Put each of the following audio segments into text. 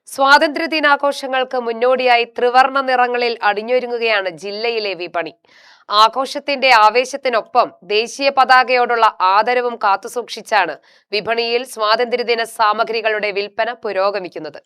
സ്വാതന്ത്ര്യദിനാഘോഷങ്ങൾക്ക് മുന്നോടിയായി ത്രിവർണ്ണ നിറങ്ങളിൽ അണിഞ്ഞൊരുങ്ങുകയാണ് ജില്ലയിലെ വിപണി. ആഘോഷത്തിന്റെ ആവേശത്തിനൊപ്പം ദേശീയ പതാകയോടുള്ള ആദരവും കാത്തുസൂക്ഷിച്ചാണ് വിപണിയിൽ സ്വാതന്ത്ര്യദിന സാമഗ്രികളുടെ വിൽപ്പന പുരോഗമിക്കുന്നത്.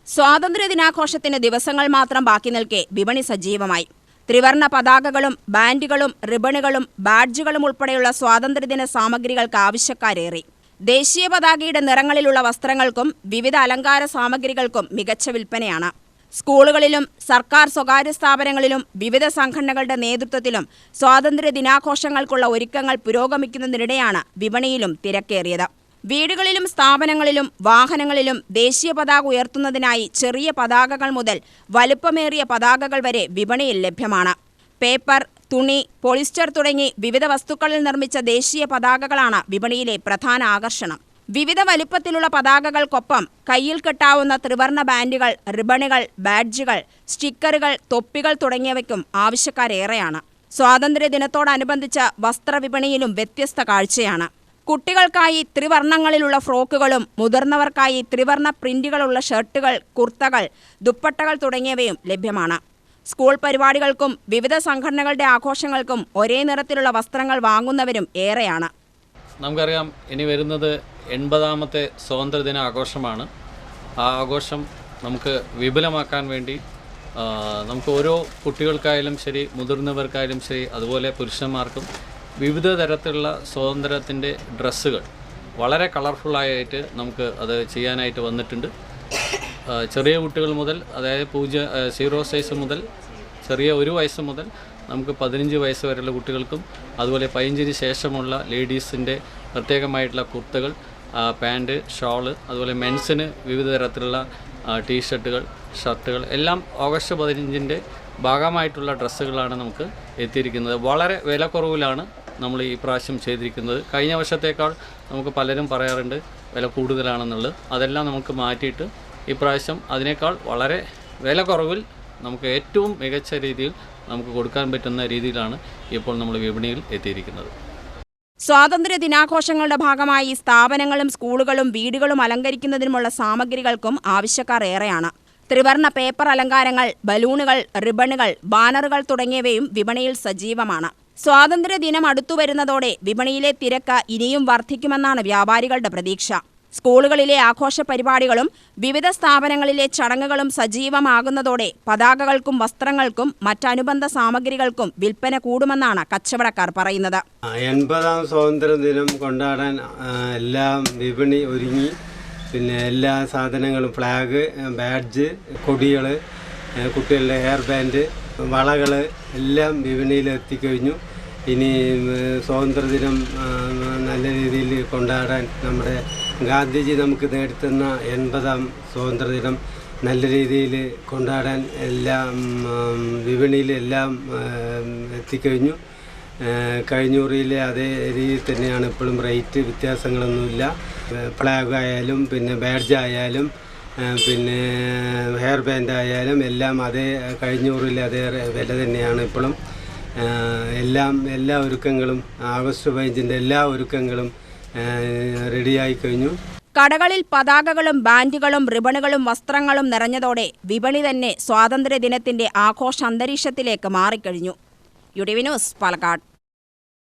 സ്വാതന്ത്ര്യദിനാഘോഷത്തിന് ദിവസങ്ങൾ മാത്രം ബാക്കി നിൽക്കെ വിപണി സജീവമായി. ത്രിവർണ്ണ പതാകകളും ബാൻഡുകളും റിബണുകളും ബാഡ്ജുകളും ഉൾപ്പെടെയുള്ള സ്വാതന്ത്ര്യദിന സാമഗ്രികൾക്ക് ആവശ്യക്കാരേറി. ദേശീയ പതാകയുടെ നിറങ്ങളിലുള്ള വസ്ത്രങ്ങൾക്കും വിവിധ അലങ്കാര സാമഗ്രികൾക്കും മികച്ച വിൽപ്പനയാണ്. സ്കൂളുകളിലും സർക്കാർ സ്വകാര്യ സ്ഥാപനങ്ങളിലും വിവിധ സംഘടനകളുടെ നേതൃത്വത്തിലും സ്വാതന്ത്ര്യ ദിനാഘോഷങ്ങൾക്കുള്ള ഒരുക്കങ്ങൾ പുരോഗമിക്കുന്നതിനിടെയാണ് വിപണിയിലും തിരക്കേറിയത്. വീടുകളിലും സ്ഥാപനങ്ങളിലും വാഹനങ്ങളിലും ദേശീയ പതാക ഉയർത്തുന്നതിനായി ചെറിയ പതാകകൾ മുതൽ വലുപ്പമേറിയ പതാകകൾ വരെ വിപണിയിൽ ലഭ്യമാണ്. പേപ്പർ, തുണി, പോളിസ്റ്റർ തുടങ്ങി വിവിധ വസ്തുക്കളിൽ നിർമ്മിച്ച ദേശീയ പതാകകളാണ് വിപണിയിലെ പ്രധാന ആകർഷണം. വിവിധ വലുപ്പത്തിലുള്ള പതാകകൾക്കൊപ്പം കയ്യിൽ കെട്ടാവുന്ന ത്രിവർണ്ണ ബാൻഡുകൾ, റിബണുകൾ, ബാഡ്ജുകൾ, സ്റ്റിക്കറുകൾ, തൊപ്പികൾ തുടങ്ങിയവയ്ക്കും ആവശ്യക്കാരേറെയാണ്. സ്വാതന്ത്ര്യദിനത്തോടനുബന്ധിച്ച് വസ്ത്രവിപണിയിലും വ്യത്യസ്ത കാഴ്ചയാണ്. കുട്ടികൾക്കായി ത്രിവർണ്ണങ്ങളിലുള്ള ഫ്രോക്കുകളും മുതിർന്നവർക്കായി ത്രിവർണ്ണ പ്രിന്റുകളുള്ള ഷർട്ടുകൾ, കുർത്തകൾ, ദുപ്പട്ടകൾ തുടങ്ങിയവയും ലഭ്യമാണ്. സ്കൂൾ പരിപാടികൾക്കും വിവിധ സംഘടനകളുടെ ആഘോഷങ്ങൾക്കും ഒരേ നിറത്തിലുള്ള വസ്ത്രങ്ങൾ വാങ്ങുന്നവരും ഏറെയാണ്. നമുക്കറിയാം, ഇനി വരുന്നത് 80ാമത്തെ സ്വാതന്ത്ര്യദിന ആഘോഷമാണ്. ആ ആഘോഷം നമുക്ക് വിപുലമാക്കാൻ വേണ്ടി നമുക്ക് ഓരോ കുട്ടികൾക്കായാലും ശരി, മുതിർന്നവർക്കായാലും ശരി, അതുപോലെ പുരുഷന്മാർക്കും വിവിധ തരത്തിലുള്ള സ്വാതന്ത്ര്യത്തിൻ്റെ ഡ്രസ്സുകൾ വളരെ കളർഫുള്ളായിട്ട് നമുക്ക് അത് ചെയ്യാനായിട്ട് വന്നിട്ടുണ്ട്. ചെറിയ കുട്ടികൾ മുതൽ, അതായത് 0 സൈസ് മുതൽ, ചെറിയ 1 വയസ്സ് മുതൽ നമുക്ക് 15 വയസ്സ് വരെയുള്ള കുട്ടികൾക്കും, അതുപോലെ 15-ന് ശേഷമുള്ള ലേഡീസിൻ്റെ പ്രത്യേകമായിട്ടുള്ള കുർത്തകൾ, പാൻറ്, ഷോള്, അതുപോലെ മെൻസിന് വിവിധ തരത്തിലുള്ള ടീഷർട്ടുകൾ, ഷർട്ടുകൾ എല്ലാം ഓഗസ്റ്റ് 15-ൻ്റെ ഭാഗമായിട്ടുള്ള ഡ്രസ്സുകളാണ് നമുക്ക് എത്തിയിരിക്കുന്നത്. വളരെ വിലക്കുറവിലാണ് നമ്മൾ ഈ പ്രാവശ്യം ചെയ്തിരിക്കുന്നത്. കഴിഞ്ഞ വർഷത്തേക്കാൾ നമുക്ക് പലരും പറയാറുണ്ട് വില കൂടുതലാണെന്നുള്ളത്. അതെല്ലാം നമുക്ക് മാറ്റിയിട്ട് ഇപ്രാവശ്യം അതിനേക്കാൾ വളരെ വില കുറവിൽ നമുക്ക് ഏറ്റവും മികച്ച രീതിയിൽ നമുക്ക് കൊടുക്കാൻ പറ്റുന്ന രീതിയിലാണ് ഇപ്പോൾ നമ്മൾ വിപണിയിൽ എത്തിയിരിക്കുന്നത്. സ്വാതന്ത്ര്യ ദിനാഘോഷങ്ങളുടെ ഭാഗമായി സ്ഥാപനങ്ങളും സ്കൂളുകളും വീടുകളും അലങ്കരിക്കുന്നതിനുമുള്ള സാമഗ്രികൾക്കും ആവശ്യക്കാർ ഏറെയാണ്. ത്രിവർണ്ണ പേപ്പർ അലങ്കാരങ്ങൾ, ബലൂണുകൾ, റിബണുകൾ, ബാനറുകൾ തുടങ്ങിയവയും വിപണിയിൽ സജീവമാണ്. സ്വാതന്ത്ര്യ ദിനം അടുത്തുവരുന്നതോടെ വിപണിയിലെ തിരക്ക് ഇനിയും വർദ്ധിക്കുമെന്നാണ് വ്യാപാരികളുടെ പ്രതീക്ഷ. സ്കൂളുകളിലെ ആഘോഷ പരിപാടികളും വിവിധ സ്ഥാപനങ്ങളിലെ ചടങ്ങുകളും സജീവമാകുന്നതോടെ പതാകകൾക്കും വസ്ത്രങ്ങൾക്കും മറ്റനുബന്ധ സാമഗ്രികൾക്കും വിൽപ്പന കൂടുമെന്നാണ് കച്ചവടക്കാർ പറയുന്നത്. 80ാം സ്വാതന്ത്ര്യ ദിനം കൊണ്ടാടാൻ എല്ലാം വിപണി ഒരുങ്ങി. പിന്നെ എല്ലാ സാധനങ്ങളും ഫ്ലാഗ്, ബാഡ്ജ്, കൊടികൾ, കുട്ടികളുടെ ഹെയർ ബാൻഡ്, വളകൾ എല്ലാം വിപണിയിൽ എത്തിക്കഴിഞ്ഞു. ഇനി സ്വാതന്ത്ര്യദിനം നല്ല രീതിയിൽ കൊണ്ടാടാൻ നമ്മുടെ ഗാന്ധിജി നമുക്ക് നേടിത്തന്ന 80ാം സ്വാതന്ത്ര്യദിനം നല്ല രീതിയിൽ കൊണ്ടാടാൻ എല്ലാം വിപണിയിൽ എല്ലാം എത്തിക്കഴിഞ്ഞു. കഴിഞ്ഞ മുറിയിലെ അതേ രീതിയിൽ തന്നെയാണ് ഇപ്പോഴും. റേറ്റ് വ്യത്യാസങ്ങളൊന്നുമില്ല. ഫ്ലാഗ് ആയാലും പിന്നെ ബാഡ്ജ് ആയാലും പിന്നെ ഹെയർ ബാൻഡ് ആയാലും എല്ലാം അതേ കഴിഞ്ഞ മുറിയിലെ അതേ വില തന്നെയാണ് ഇപ്പോഴും. എല്ലാ ഒരുക്കങ്ങളും ആഗസ്റ്റ് 15-ൻ്റെ എല്ലാ ഒരുക്കങ്ങളും റെഡിയായി കഴിഞ്ഞു. കടകളിൽ പതാകകളും ബാൻഡുകളും റിബണുകളും വസ്ത്രങ്ങളും നിറഞ്ഞതോടെ വിപണി തന്നെ സ്വാതന്ത്ര്യദിനത്തിന്റെ ആഘോഷ അന്തരീക്ഷത്തിലേക്ക് മാറിക്കഴിഞ്ഞു. UTV news, Palakkad.